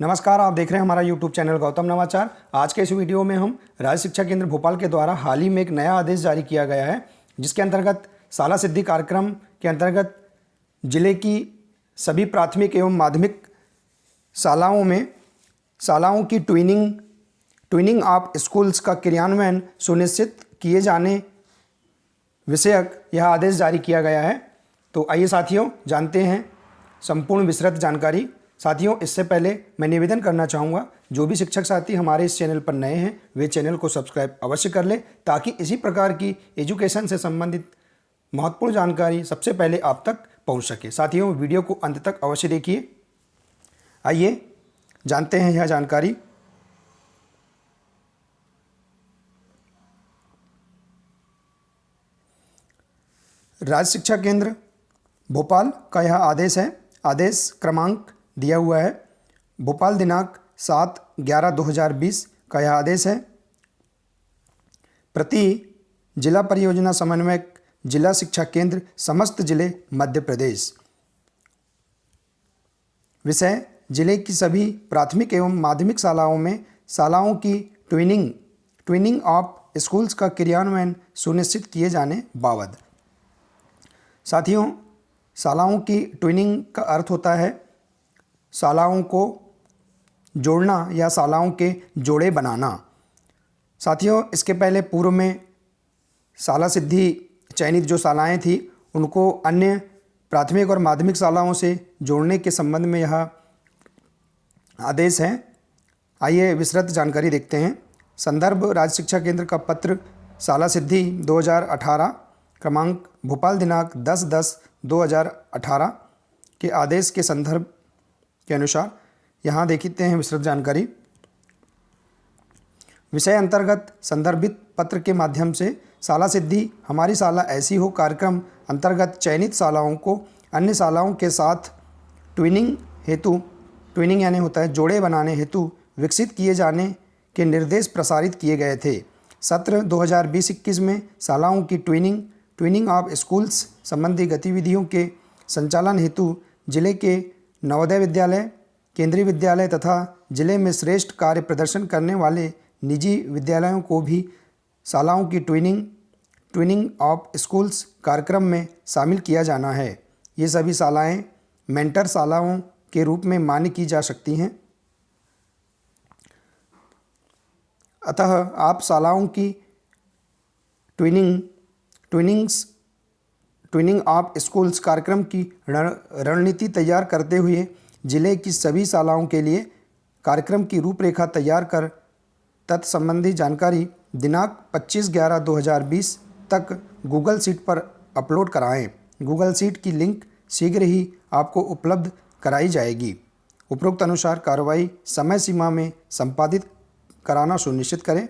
नमस्कार, आप देख रहे हैं हमारा यूट्यूब चैनल गौतम नवाचार। आज के इस वीडियो में हम राज्य शिक्षा केंद्र भोपाल के द्वारा हाल ही में एक नया आदेश जारी किया गया है, जिसके अंतर्गत शाला सिद्धि कार्यक्रम के अंतर्गत जिले की सभी प्राथमिक एवं माध्यमिक शालाओं की ट्विनिंग ऑफ स्कूल्स का क्रियान्वयन सुनिश्चित किए जाने विषयक यह आदेश जारी किया गया है। तो आइए साथियों, जानते हैं संपूर्ण विस्तृत जानकारी। साथियों, इससे पहले मैं निवेदन करना चाहूँगा, जो भी शिक्षक साथी हमारे इस चैनल पर नए हैं वे चैनल को सब्सक्राइब अवश्य कर लें, ताकि इसी प्रकार की एजुकेशन से संबंधित महत्वपूर्ण जानकारी सबसे पहले आप तक पहुंच सके। साथियों, वीडियो को अंत तक अवश्य देखिए। आइए जानते हैं यह जानकारी। राज्य शिक्षा केंद्र भोपाल का यह आदेश है। आदेश क्रमांक दिया हुआ है। भोपाल दिनांक 7/11/2020 का यह आदेश है। प्रति जिला परियोजना समन्वयक, जिला शिक्षा केंद्र, समस्त जिले मध्य प्रदेश। विषय: जिले की सभी प्राथमिक एवं माध्यमिक शालाओं में शालाओं की ट्विनिंग ऑफ स्कूल्स का क्रियान्वयन सुनिश्चित किए जाने बाबत। साथियों, शालाओं की ट्विनिंग का अर्थ होता है शालाओं को जोड़ना या शालाओं के जोड़े बनाना। साथियों, इसके पहले पूर्व में शाला सिद्धि चयनित जो शालाएं थी उनको अन्य प्राथमिक और माध्यमिक शालाओं से जोड़ने के संबंध में यह आदेश है। आइए विस्तृत जानकारी देखते हैं। संदर्भ: राज्य शिक्षा केंद्र का पत्र शाला सिद्धि 2018 क्रमांक भोपाल दिनांक 10/10/2018 के आदेश के संदर्भ के अनुसार यहाँ देखते हैं विस्तृत जानकारी। विषय अंतर्गत संदर्भित पत्र के माध्यम से शाला सिद्धि हमारी शाला ऐसी हो कार्यक्रम अंतर्गत चयनित शालाओं को अन्य शालाओं के साथ ट्विनिंग यानी होता है जोड़े बनाने हेतु विकसित किए जाने के निर्देश प्रसारित किए गए थे। सत्र 2020-21 में शालाओं की ट्विनिंग ऑफ स्कूल्स संबंधी गतिविधियों के संचालन हेतु जिले के नवोदय विद्यालय, केंद्रीय विद्यालय तथा जिले में श्रेष्ठ कार्य प्रदर्शन करने वाले निजी विद्यालयों को भी शालाओं की ट्विनिंग ऑफ स्कूल्स कार्यक्रम में शामिल किया जाना है। ये सभी शालाएं मेंटर शालाओं के रूप में मान्य की जा सकती हैं। अतः आप शालाओं की ट्विनिंग ऑफ स्कूल्स कार्यक्रम की रणनीति तैयार करते हुए जिले की सभी शालाओं के लिए कार्यक्रम की रूपरेखा तैयार कर तत्संबंधी जानकारी दिनांक 25/11/2020 तक गूगल शीट पर अपलोड कराएं। गूगल शीट की लिंक शीघ्र ही आपको उपलब्ध कराई जाएगी। उपरोक्त अनुसार कार्रवाई समय सीमा में संपादित कराना सुनिश्चित करें।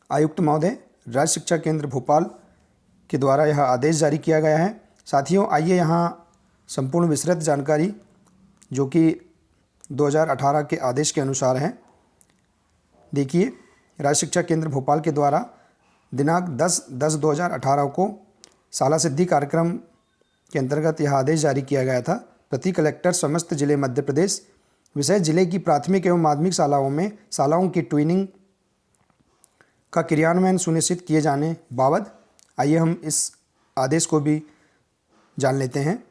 आयुक्त महोदय, राज्य शिक्षा केंद्र भोपाल के द्वारा यह आदेश जारी किया गया है। साथियों, आइए यहाँ संपूर्ण विस्तृत जानकारी जो कि 2018 के आदेश के अनुसार है देखिए। राज्य शिक्षा केंद्र भोपाल के द्वारा दिनांक 10/10/2018 को शाला सिद्धि कार्यक्रम के अंतर्गत यह आदेश जारी किया गया था। प्रति कलेक्टर, समस्त जिले मध्य प्रदेश। विषय: जिले की प्राथमिक एवं माध्यमिक शालाओं में शालाओं की ट्विनिंग का क्रियान्वयन सुनिश्चित किए जाने बाबत। आइए हम इस आदेश को भी जान लेते हैं।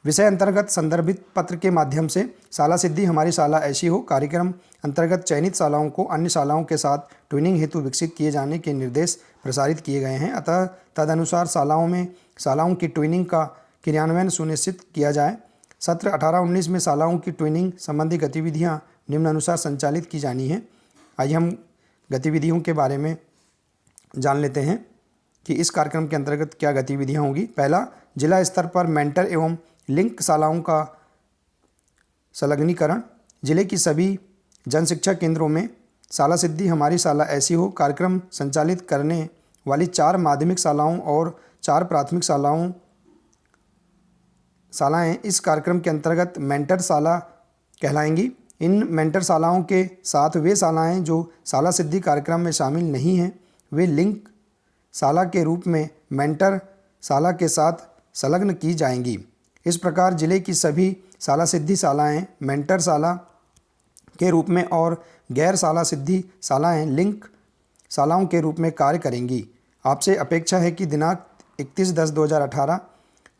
विषय अंतर्गत संदर्भित पत्र के माध्यम से शाला सिद्धि हमारी शाला ऐसी हो कार्यक्रम अंतर्गत चयनित शालाओं को अन्य शालाओं के साथ ट्विनिंग हेतु विकसित किए जाने के निर्देश प्रसारित किए गए हैं। अतः तदनुसार शालाओं की ट्विनिंग का क्रियान्वयन सुनिश्चित किया जाए। सत्र 18-19 में शालाओं की ट्विनिंग संबंधी गतिविधियाँ निम्नानुसार संचालित की जानी हैं। आइए हम गतिविधियों के बारे में जान लेते हैं कि इस कार्यक्रम के अंतर्गत क्या गतिविधियां होंगी। पहला, जिला स्तर पर मेंटर एवं लिंक शालाओं का संलग्नीकरण। जिले की सभी जन शिक्षा केंद्रों में शाला सिद्धि हमारी शाला ऐसी हो कार्यक्रम संचालित करने वाली 4 माध्यमिक शालाओं और 4 प्राथमिक शालाएं इस कार्यक्रम के अंतर्गत मेंटर शाला कहलाएंगी। इन मेंटर शालाओं के साथ वे शालाएं जो शाला सिद्धि कार्यक्रम में शामिल नहीं हैं वे लिंक शाला के रूप में मेंटर शाला के साथ संलग्न की जाएंगी। इस प्रकार जिले की सभी शाला सिद्धि शालाएँ मेंटर शाला के रूप में और गैर शाला सिद्धि शालाएँ लिंक शालाओं के रूप में कार्य करेंगी। आपसे अपेक्षा है कि दिनांक 31/10/2018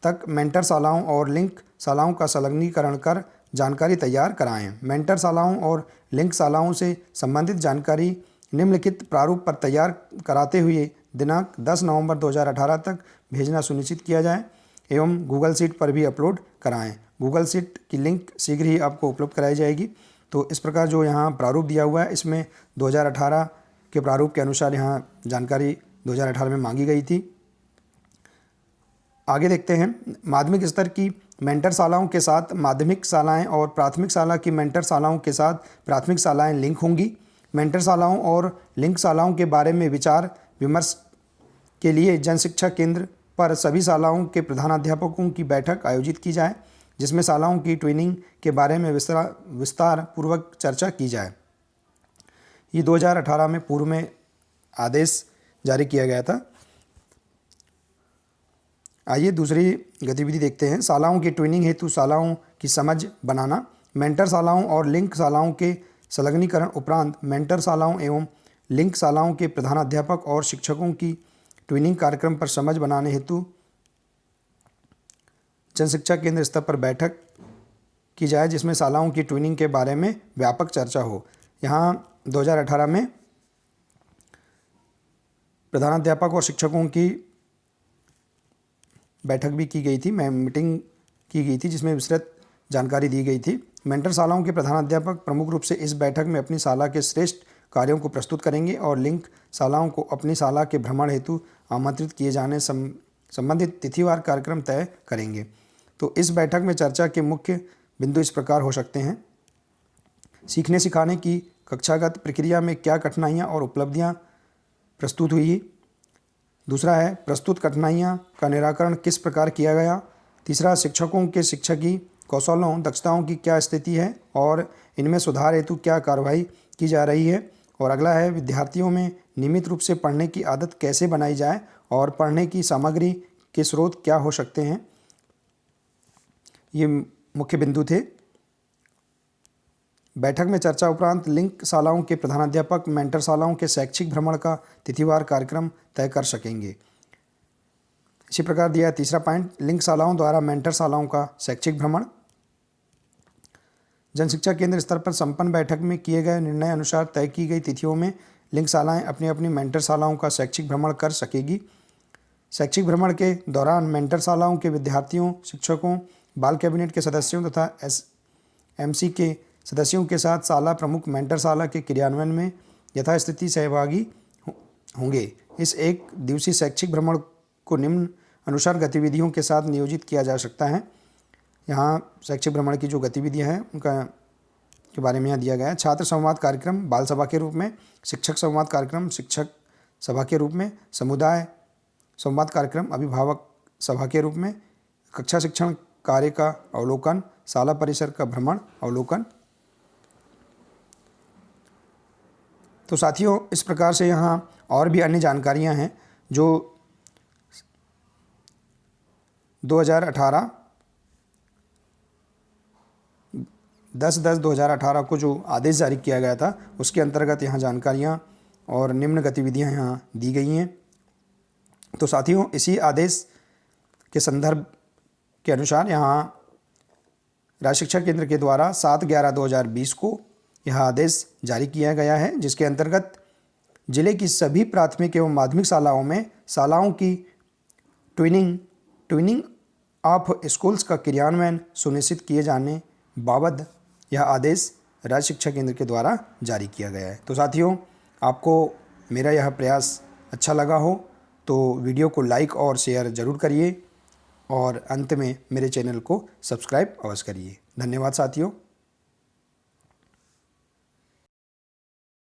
तक मेंटर शालाओं और लिंक शालाओं का संलग्नीकरण कर जानकारी तैयार कराएं। मेंटर शालाओं और लिंक शालाओं से संबंधित जानकारी निम्नलिखित प्रारूप पर तैयार कराते हुए दिनांक 10 नवंबर 2018 तक भेजना सुनिश्चित किया जाए एवं गूगल शीट पर भी अपलोड कराएं। गूगल शीट की लिंक शीघ्र ही आपको उपलब्ध कराई जाएगी। तो इस प्रकार जो यहाँ प्रारूप दिया हुआ है, इसमें 2018 के प्रारूप के अनुसार यहाँ जानकारी 2018 में मांगी गई थी। आगे देखते हैं, माध्यमिक स्तर की मेंटर शालाओं के साथ माध्यमिक शालाएं और प्राथमिक शाला की मेंटर शालाओं के साथ प्राथमिक शालाएं लिंक होंगी। मेंटर शालाओं और लिंक शालाओं के बारे में विचार विमर्श के लिए जनशिक्षा केंद्र पर सभी शालाओं के प्रधानाध्यापकों की बैठक आयोजित की जाए, जिसमें शालाओं की ट्रेनिंग के बारे में विस्तार पूर्वक चर्चा की जाए। ये 2018 में पूर्व में आदेश जारी किया गया था। आइए दूसरी गतिविधि देखते हैं। शालाओं की ट्रेनिंग हेतु शालाओं की समझ बनाना। मेंटर शालाओं और लिंक शालाओं के संलग्नीकरण उपरांत मेंटर शालाओं एवं लिंक शालाओं के प्रधानाध्यापक और शिक्षकों की ट्रेनिंग कार्यक्रम पर समझ बनाने हेतु जनशिक्षा केंद्र स्तर पर बैठक की जाए, जिसमें शालाओं की ट्रेनिंग के बारे में व्यापक चर्चा हो। यहाँ 2018 में प्रधानाध्यापक और शिक्षकों की बैठक भी की गई थी, मीटिंग की गई थी, जिसमें विस्तृत जानकारी दी गई थी। मेंटर शालाओं के प्रधानाध्यापक प्रमुख रूप से इस बैठक में अपनी शाला के श्रेष्ठ कार्यों को प्रस्तुत करेंगे और लिंक शालाओं को अपनी शाला के भ्रमण हेतु आमंत्रित किए जाने संबंधित तिथिवार कार्यक्रम तय करेंगे। तो इस बैठक में चर्चा के मुख्य बिंदु इस प्रकार हो सकते हैं। सीखने सिखाने की कक्षागत प्रक्रिया में क्या कठिनाइयाँ और उपलब्धियाँ प्रस्तुत हुई। दूसरा है, प्रस्तुत कठिनाइयाँ का निराकरण किस प्रकार किया गया। तीसरा, शिक्षकों के शिक्षकी कौशलों दक्षताओं की क्या स्थिति है और इनमें सुधार हेतु क्या कार्रवाई की जा रही है। और अगला है, विद्यार्थियों में नियमित रूप से पढ़ने की आदत कैसे बनाई जाए और पढ़ने की सामग्री के स्रोत क्या हो सकते हैं। ये मुख्य बिंदु थे। बैठक में चर्चा उपरांत लिंक शालाओं के प्रधानाध्यापक मेंटर शालाओं के शैक्षिक भ्रमण का तिथिवार कार्यक्रम तय कर सकेंगे। इसी प्रकार दिया है तीसरा पॉइंट, लिंक शालाओं द्वारा मेंटर शालाओं का शैक्षिक भ्रमण। जनशिक्षा केंद्र स्तर पर संपन्न बैठक में किए गए निर्णय अनुसार तय की गई तिथियों में लिंक शालाएँ अपनी अपनी मेंटर शालाओं का शैक्षिक भ्रमण कर सकेगी। शैक्षिक भ्रमण के दौरान मेंटर शालाओं के विद्यार्थियों, शिक्षकों, बाल कैबिनेट के सदस्यों तथा SMC के सदस्यों के साथ शाला प्रमुख मेंटर शाला के क्रियान्वयन में यथास्थिति सहभागी होंगे। इस एक दिवसीय शैक्षिक भ्रमण को निम्न अनुसार गतिविधियों के साथ नियोजित किया जा सकता है। यहाँ शैक्षिक भ्रमण की जो गतिविधियाँ हैं उनका के बारे में यहाँ दिया गया है। छात्र संवाद कार्यक्रम बाल सभा के रूप में, शिक्षक संवाद कार्यक्रम शिक्षक सभा के रूप में, समुदाय संवाद कार्यक्रम अभिभावक सभा के रूप में, कक्षा शिक्षण कार्य का अवलोकन, शाला परिसर का भ्रमण अवलोकन। तो साथियों, इस प्रकार से यहाँ और भी अन्य जानकारियाँ हैं जो 2018 10/10/2018 को जो आदेश जारी किया गया था उसके अंतर्गत यहाँ जानकारियाँ और निम्न गतिविधियाँ यहाँ दी गई हैं। तो साथियों, इसी आदेश के संदर्भ के अनुसार यहाँ राज्य शिक्षा केंद्र के द्वारा 7/11/2020 को यह आदेश जारी किया गया है, जिसके अंतर्गत जिले की सभी प्राथमिक एवं माध्यमिक शालाओं में शालाओं की ट्विनिंग ऑफ स्कूल्स का क्रियान्वयन सुनिश्चित किए जाने बाबत यह आदेश राज्य शिक्षा केंद्र के द्वारा जारी किया गया है। तो साथियों, आपको मेरा यह प्रयास अच्छा लगा हो तो वीडियो को लाइक और शेयर ज़रूर करिए और अंत में मेरे चैनल को सब्सक्राइब अवश्य करिए। धन्यवाद साथियों।